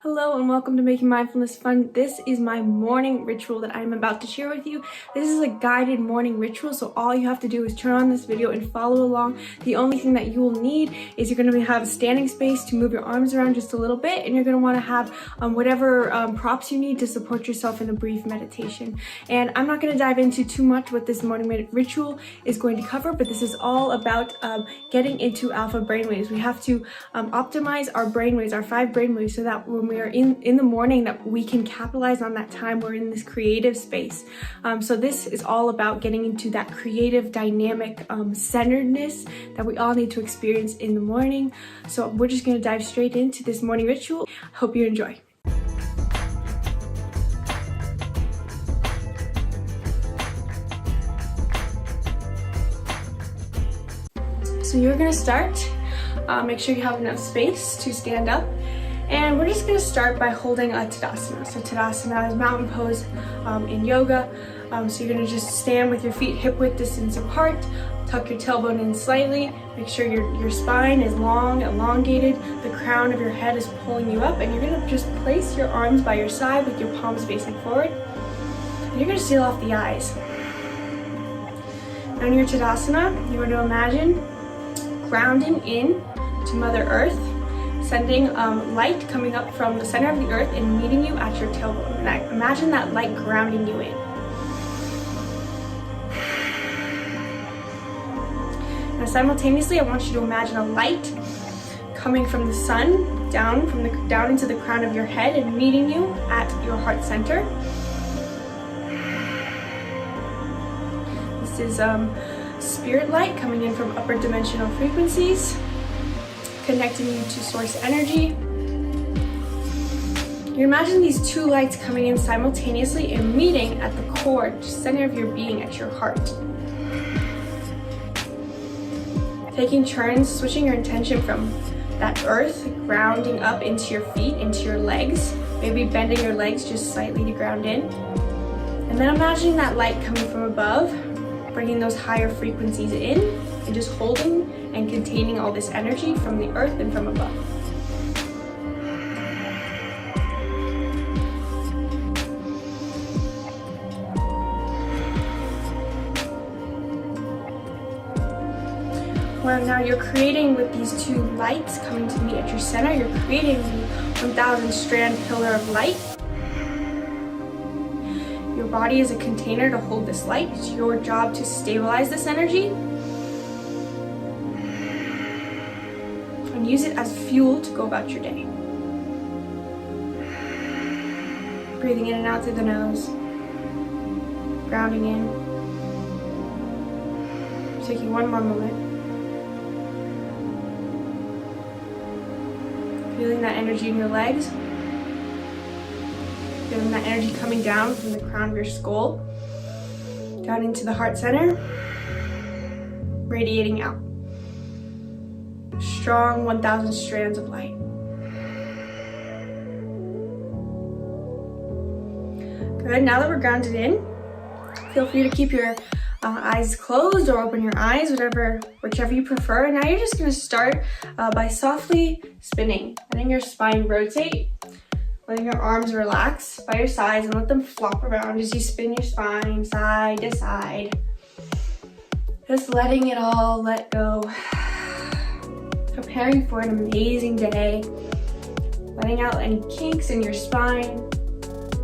Hello and welcome to Making Mindfulness Fun. This is my morning ritual that I'm about to share with you. This is a guided morning ritual, so all you have to do is turn on this video and follow along. The only thing that you will need is you're going to have standing space to move your arms around just a little bit, and you're going to want to have whatever props you need to support yourself in a brief meditation. And I'm not going to dive into too much what this morning ritual is going to cover, but this is all about getting into alpha brainwaves. We have to optimize our brainwaves, our 5 brainwaves, so that when we are in the morning that we can capitalize on that time we're in this creative space. So this is all about getting into that creative, dynamic centeredness that we all need to experience in the morning. So we're just going to dive straight into this morning ritual. Hope you enjoy. So you're going to start. Make sure you have enough space to stand up. And we're just going to start by holding a Tadasana. So Tadasana is mountain pose in yoga. So you're going to just stand with your feet hip width distance apart. Tuck your tailbone in slightly. Make sure your spine is long, elongated. The crown of your head is pulling you up. And you're going to just place your arms by your side with your palms facing forward. And you're going to seal off the eyes. Now in your Tadasana, you're going to imagine grounding in to Mother Earth, sending light coming up from the center of the earth and meeting you at your tailbone. And imagine that light grounding you in. Now simultaneously, I want you to imagine a light coming from the sun down into the crown of your head and meeting you at your heart center. This is spirit light coming in from upper dimensional frequencies, connecting you to source energy. You imagine these 2 lights coming in simultaneously and meeting at the core, center of your being, at your heart. Taking turns, switching your intention from that earth, grounding up into your feet, into your legs, maybe bending your legs just slightly to ground in. And then imagining that light coming from above, bringing those higher frequencies in, and just holding and containing all this energy from the earth and from above. Well, now you're creating with these 2 lights coming to meet at your center, you're creating the 1,000 strand pillar of light. Your body is a container to hold this light. It's your job to stabilize this energy and use it as fuel to go about your day. Breathing in and out through the nose, grounding in. Taking one more moment. Feeling that energy in your legs. Feeling that energy coming down from the crown of your skull, down into the heart center, radiating out. Strong 1,000 strands of light. Good, now that we're grounded in, feel free to keep your eyes closed or open your eyes, whichever you prefer. And now you're just gonna start by softly spinning, letting your spine rotate, letting your arms relax by your sides and let them flop around as you spin your spine side to side. Just letting it all let go. Preparing for an amazing day. Letting out any kinks in your spine.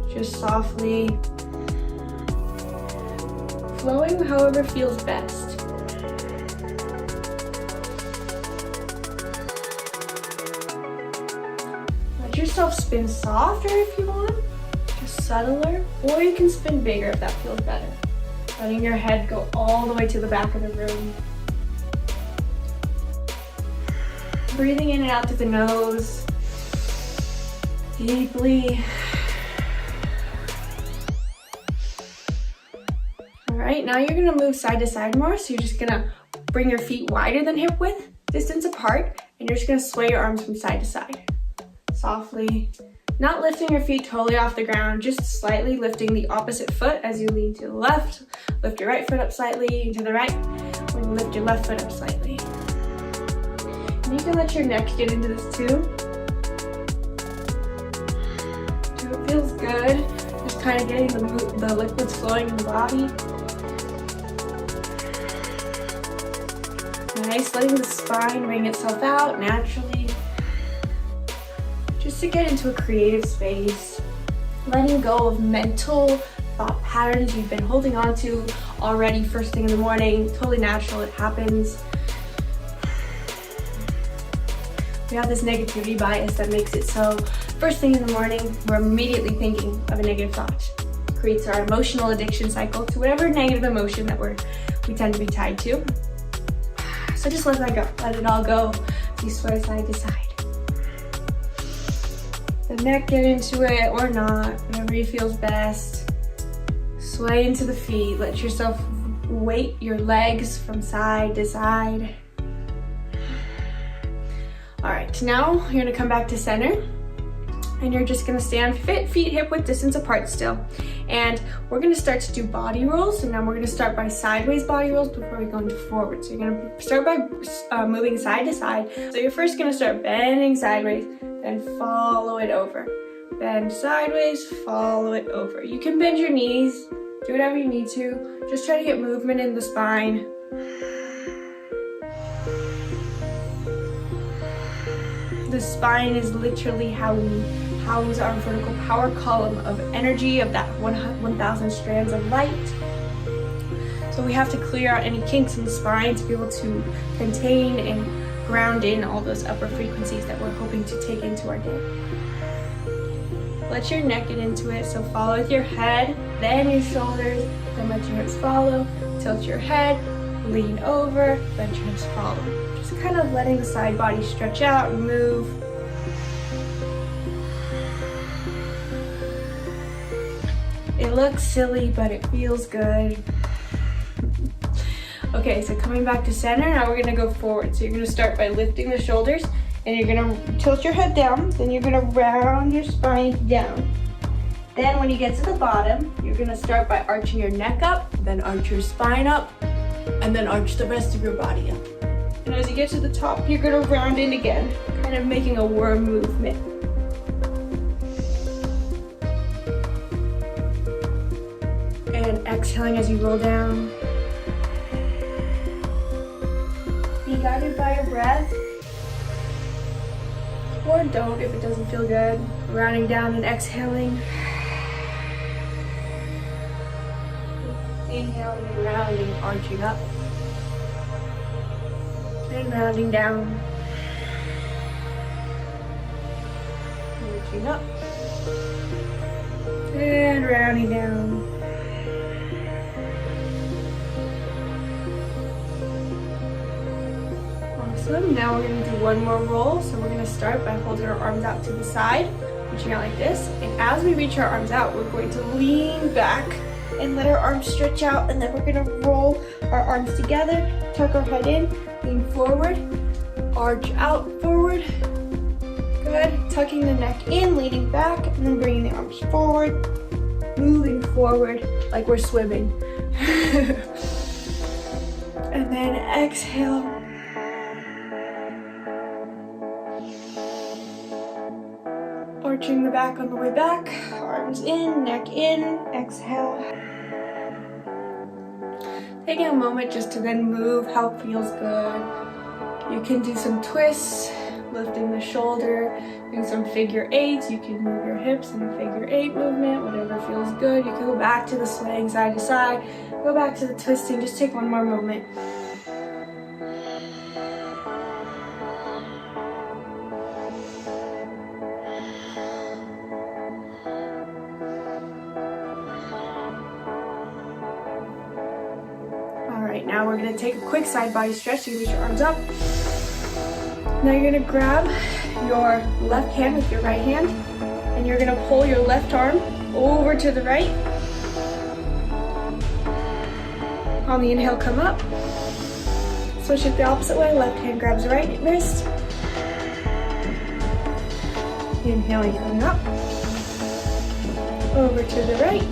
Just softly. Flowing however feels best. Yourself spin softer if you want, just subtler, or you can spin bigger if that feels better. Letting your head go all the way to the back of the room. Breathing in and out through the nose, deeply. All right, now you're gonna move side to side more, so you're just gonna bring your feet wider than hip width distance apart, and you're just gonna sway your arms from side to side. Softly, not lifting your feet totally off the ground, just slightly lifting the opposite foot as you lean to the left. Lift your right foot up slightly, and to the right. And lift your left foot up slightly. And you can let your neck get into this too. feels good. Just kind of getting the liquids flowing in the body. Nice, letting the spine bring itself out naturally. Just to get into a creative space. Letting go of mental thought patterns you've been holding on to already first thing in the morning. Totally natural, it happens. We have this negativity bias that makes it so first thing in the morning, we're immediately thinking of a negative thought. It creates our emotional addiction cycle to whatever negative emotion that we tend to be tied to. So just let that go, let it all go. You sway side to side. The neck, get into it or not, whatever feels best. Sway into the feet, let yourself weight your legs from side to side. All right, now you're gonna come back to center and you're just gonna stand feet hip width distance apart still. And we're gonna start to do body rolls. So now we're gonna start by sideways body rolls before we go into forward. So you're gonna start by moving side to side. So you're first gonna start bending sideways, then follow it over. Bend sideways, follow it over. You can bend your knees, do whatever you need to. Just try to get movement in the spine. The spine is literally how we house our vertical power column of energy, of that 1,000 strands of light. So we have to clear out any kinks in the spine to be able to contain and ground in all those upper frequencies that we're hoping to take into our day. Let your neck get into it, so follow with your head, then your shoulders, then let your hips follow. Tilt your head, lean over, let your hips follow. Just kind of letting the side body stretch out and move. It looks silly, but it feels good. Okay, so coming back to center, now we're gonna go forward. So you're gonna start by lifting the shoulders and you're gonna tilt your head down, then you're gonna round your spine down. Then when you get to the bottom, you're gonna start by arching your neck up, then arch your spine up, and then arch the rest of your body up. And as you get to the top, you're gonna round in again, kind of making a worm movement. And exhaling as you roll down. Be guided by your breath. Or don't if it doesn't feel good. Rounding down and exhaling. Inhaling and rounding, arching up. And rounding down. Arching up. And rounding down. Awesome. Now we're going to do one more roll. So we're going to start by holding our arms out to the side, reaching out like this. And as we reach our arms out, we're going to lean back and let our arms stretch out. And then we're going to roll our arms together, tuck our head in, lean forward, arch out forward. Good. Tucking the neck in, leaning back, and then bringing the arms forward, moving forward like we're swimming. And then exhale. Arching the back on the way back, arms in, neck in, exhale. Taking a moment just to then move how it feels good. You can do some twists, lifting the shoulder, doing some figure eights. You can move your hips in a figure eight movement, whatever feels good. You can go back to the swaying side to side, go back to the twisting. Just take one more moment. Now we're going to take a quick side body stretch. You can reach your arms up. Now you're going to grab your left hand with your right hand and you're going to pull your left arm over to the right. On the inhale, come up. Switch it the opposite way. Left hand grabs the right wrist. Inhaling, coming up. Over to the right.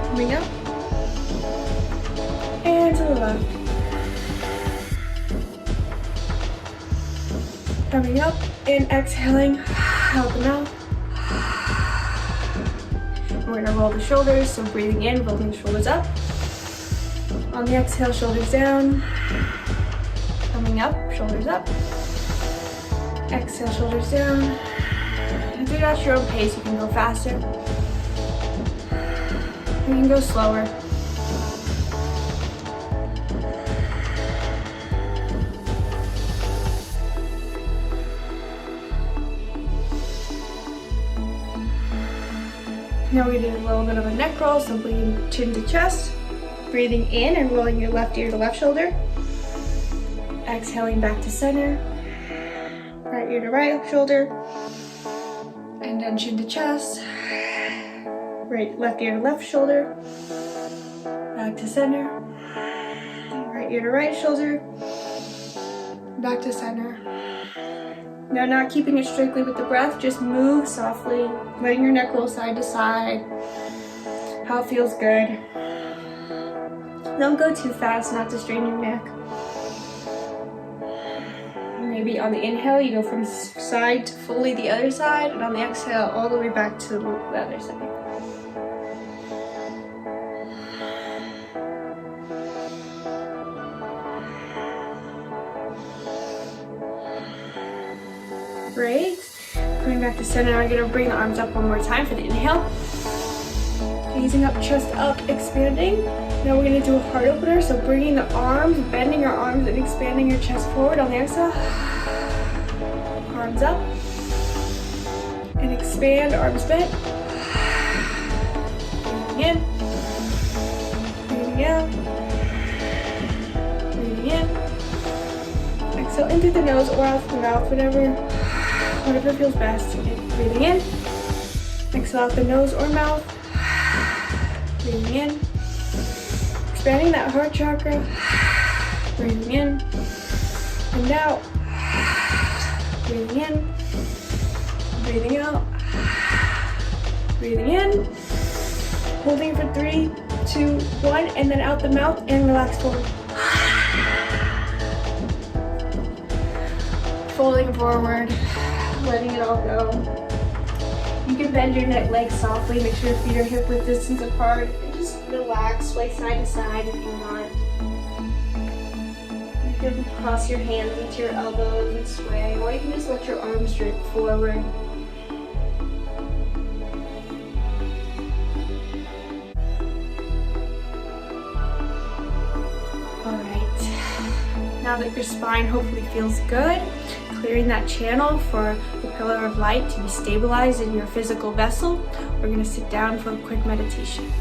Coming up. And to the left. Coming up. And exhaling out the mouth. We're gonna roll the shoulders, so breathing in, rolling the shoulders up. On the exhale, shoulders down. Coming up, shoulders up. Exhale, shoulders down. And do it at your own pace. You can go faster. You can go slower. Now we're doing a little bit of a neck roll, so breathing chin to chest. Breathing in and rolling your left ear to left shoulder. Exhaling back to center. Right ear to right shoulder. And then chin to chest. Left ear to left shoulder. Back to center. Right ear to right shoulder. Back to center. Now, not keeping it strictly with the breath, just move softly, letting your neck roll side to side. How it feels good. Don't go too fast, not to strain your neck. Maybe on the inhale, you go from side to fully the other side, and on the exhale, all the way back to the other side. Great. Coming back to center, I'm gonna bring the arms up one more time for the inhale. Gazing up, chest up, expanding. Now we're gonna do a heart opener, so bringing the arms, bending your arms and expanding your chest forward on the exhale. Arms up. And expand, arms bent. Breathing in. Breathing out. Breathing in. Exhale in through the nose or out the mouth, whatever feels best. Breathing in. Exhale out the nose or mouth. Breathing in. Expanding that heart chakra. Breathing in. And out. Breathing in. Breathing out. Breathing in. Holding for 3, 2, 1, and then out the mouth and relax forward. Folding forward, letting it all go. You can bend your legs softly, make sure your feet are hip width distance apart, and just relax, sway side to side if you want. You can cross your hands into your elbows and sway, or you can just let your arms drape forward. Alright, now that your spine hopefully feels good, clearing that channel for the pillar of light to be stabilized in your physical vessel, we're going to sit down for a quick meditation.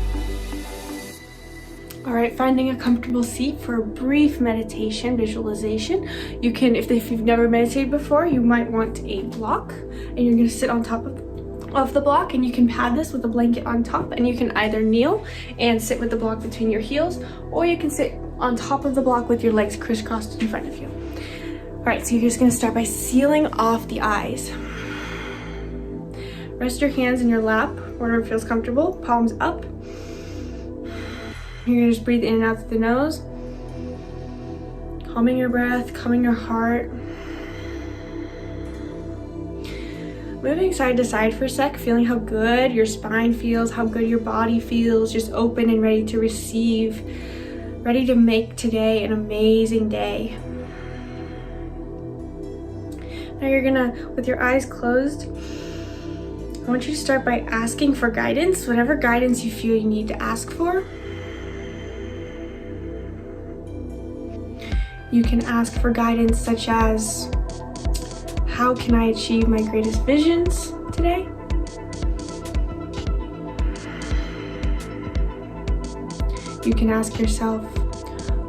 All right, finding a comfortable seat for a brief meditation visualization. You can, if you've never meditated before, you might want a block, and you're going to sit on top of the block, and you can pad this with a blanket on top, and you can either kneel and sit with the block between your heels, or you can sit on top of the block with your legs crisscrossed in front of you. All right, so you're just gonna start by sealing off the eyes. Rest your hands in your lap, wherever it feels comfortable, palms up. You're gonna just breathe in and out through the nose. Calming your breath, calming your heart. Moving side to side for a sec, feeling how good your spine feels, how good your body feels, just open and ready to receive, ready to make today an amazing day. Now you're gonna, with your eyes closed, I want you to start by asking for guidance, whatever guidance you feel you need to ask for. You can ask for guidance such as, how can I achieve my greatest visions today? You can ask yourself,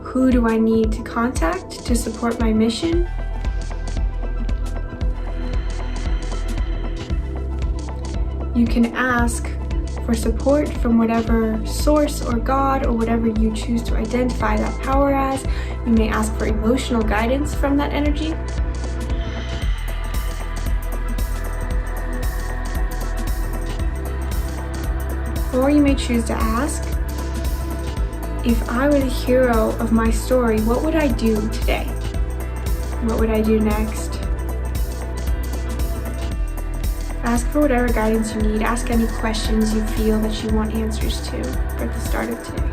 who do I need to contact to support my mission? You can ask for support from whatever source or God or whatever you choose to identify that power as. You may ask for emotional guidance from that energy. Or you may choose to ask, if I were the hero of my story, what would I do today? What would I do next? Ask for whatever guidance you need. Ask any questions you feel that you want answers to at the start of today.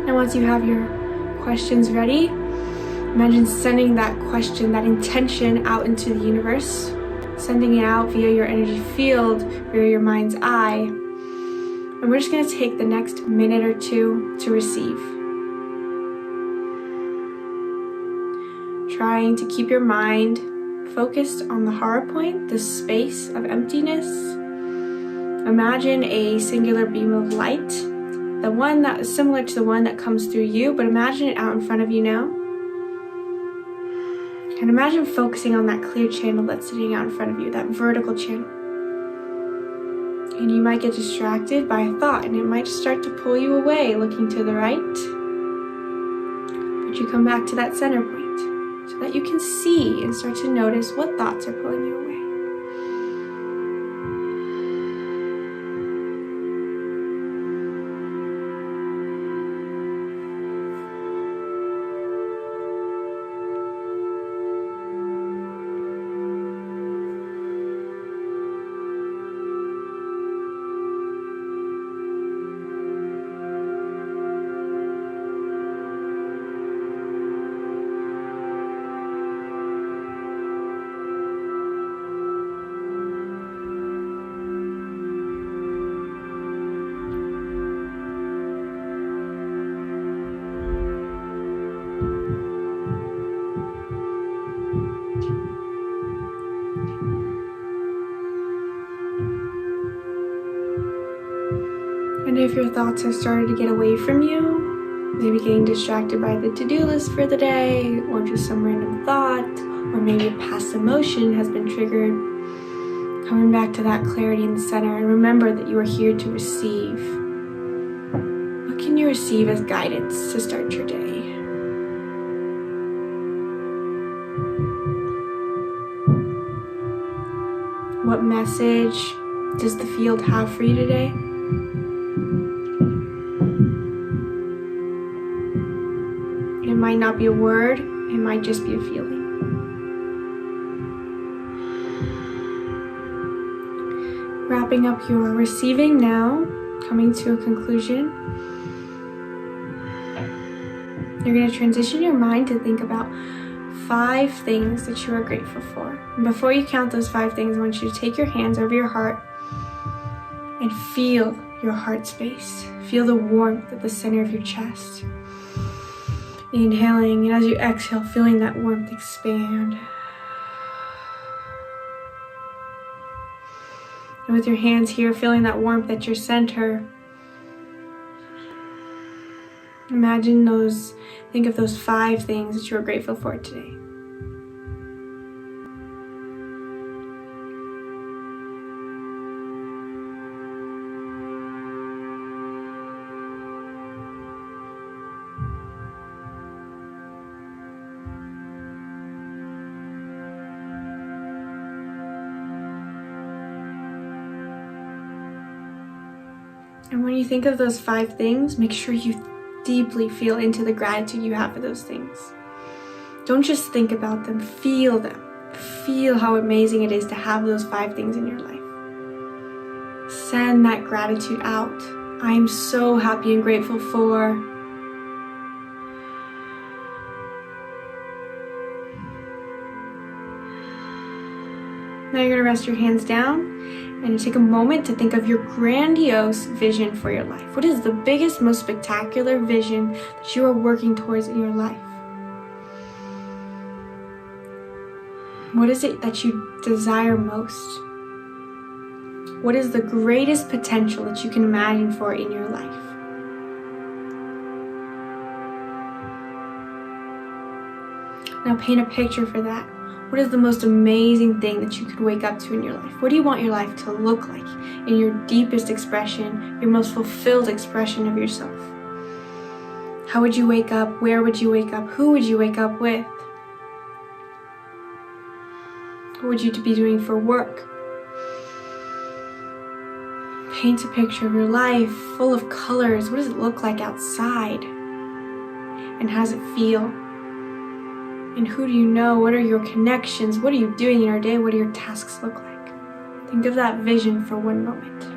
Now once you have your questions ready, imagine sending that question, that intention out into the universe, sending it out via your energy field, via your mind's eye. And we're just going to take the next minute or two to receive. Trying to keep your mind focused on the heart point, the space of emptiness. Imagine a singular beam of light, the one that is similar to the one that comes through you, but imagine it out in front of you now. And imagine focusing on that clear channel that's sitting out in front of you, that vertical channel. And you might get distracted by a thought, and it might start to pull you away, looking to the right. But you come back to that center point so that you can see and start to notice what thoughts are pulling you away. And if your thoughts have started to get away from you, maybe getting distracted by the to-do list for the day, or just some random thought, or maybe a past emotion has been triggered, coming back to that clarity in the center, and remember that you are here to receive. What can you receive as guidance to start your day? What message does the field have for you today? It might not be a word, it might just be a feeling. Wrapping up your receiving now, coming to a conclusion. You're going to transition your mind to think about 5 things that you are grateful for. And before you count those 5 things, I want you to take your hands over your heart and feel your heart space. Feel the warmth at the center of your chest. Inhaling, and as you exhale, feeling that warmth expand. And with your hands here, feeling that warmth at your center. Think of those 5 things that you are grateful for today. And when you think of those 5 things, make sure you deeply feel into the gratitude you have for those things. Don't just think about them, feel them. Feel how amazing it is to have those 5 things in your life. Send that gratitude out. I am so happy and grateful for. Now you're going to rest your hands down and take a moment to think of your grandiose vision for your life. What is the biggest, most spectacular vision that you are working towards in your life? What is it that you desire most? What is the greatest potential that you can imagine for in your life? Now paint a picture for that. What is the most amazing thing that you could wake up to in your life? What do you want your life to look like in your deepest expression, your most fulfilled expression of yourself? How would you wake up? Where would you wake up? Who would you wake up with? What would you be doing for work? Paint a picture of your life full of colors. What does it look like outside? And how does it feel? And who do you know? What are your connections? What are you doing in your day? What do your tasks look like? Think of that vision for one moment.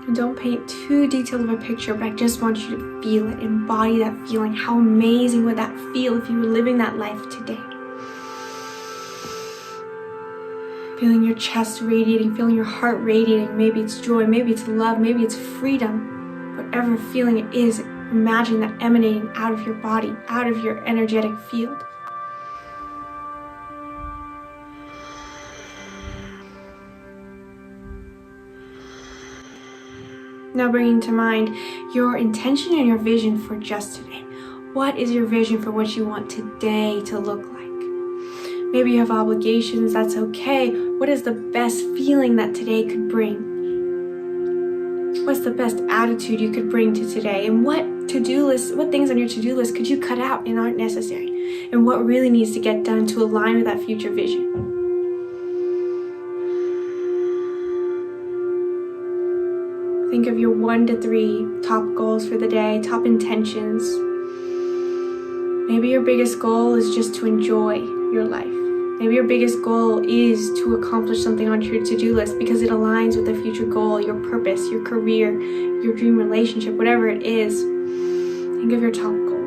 And don't paint too detailed of a picture, but I just want you to feel it, embody that feeling. How amazing would that feel if you were living that life today? Feeling your chest radiating, feeling your heart radiating. Maybe it's joy, maybe it's love, maybe it's freedom. Whatever feeling it is, imagine that emanating out of your body, out of your energetic field. Now bringing to mind your intention and your vision for just today. What is your vision for what you want today to look like? Maybe you have obligations, that's okay. What is the best feeling that today could bring? What's the best attitude you could bring to today? And what things on your to-do list could you cut out and aren't necessary? And what really needs to get done to align with that future vision? Think of your 1 to 3 top goals for the day, top intentions. Maybe your biggest goal is just to enjoy your life. Maybe your biggest goal is to accomplish something on your to-do list because it aligns with the future goal, your purpose, your career, your dream relationship, whatever it is. Think of your top goal.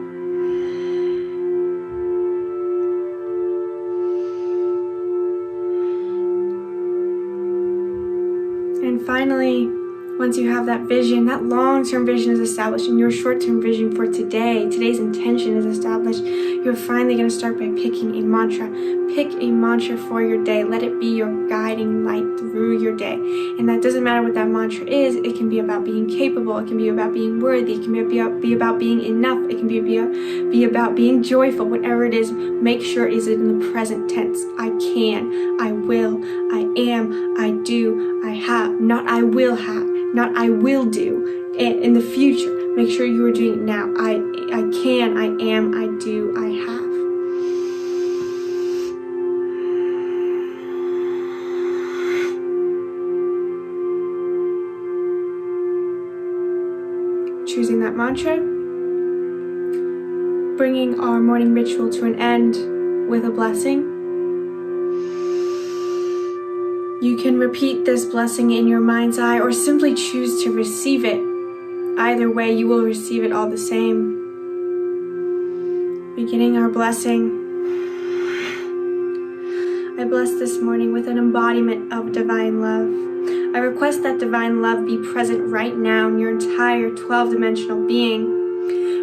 And finally, once you have that vision, that long-term vision is established and your short-term vision for today's intention is established, you're finally going to start by picking a mantra. Pick a mantra for your day. Let it be your guiding light through your day. And that doesn't matter what that mantra is. It can be about being capable. It can be about being worthy. It can be about being enough. It can be about being joyful. Whatever it is, make sure it is in the present tense. I can, I will, I am, I do, I have, not I will have. Not I will do in the future. Make sure you are doing it now. I can, I am, I do, I have. Choosing that mantra. Bringing our morning ritual to an end with a blessing. You can repeat this blessing in your mind's eye or simply choose to receive it. Either way, you will receive it all the same. Beginning our blessing. I bless this morning with an embodiment of divine love. I request that divine love be present right now in your entire 12-dimensional being.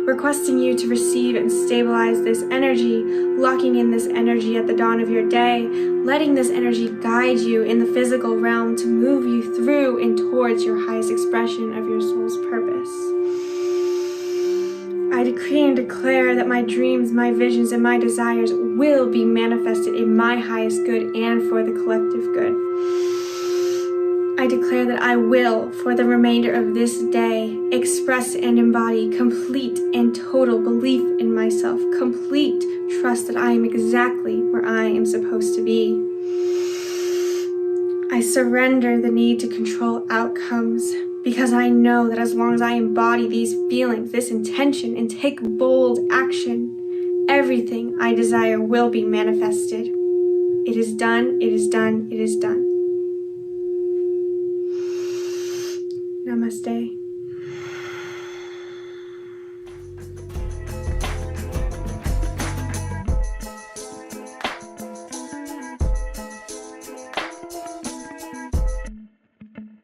Requesting you to receive and stabilize this energy, locking in this energy at the dawn of your day, letting this energy guide you in the physical realm to move you through and towards your highest expression of your soul's purpose. I decree and declare that my dreams, my visions, and my desires will be manifested in my highest good and for the collective good. I declare that I will, for the remainder of this day, express and embody complete and total belief in myself, complete trust that I am exactly where I am supposed to be. I surrender the need to control outcomes because I know that as long as I embody these feelings, this intention, and take bold action, everything I desire will be manifested. It is done, it is done, it is done. Namaste.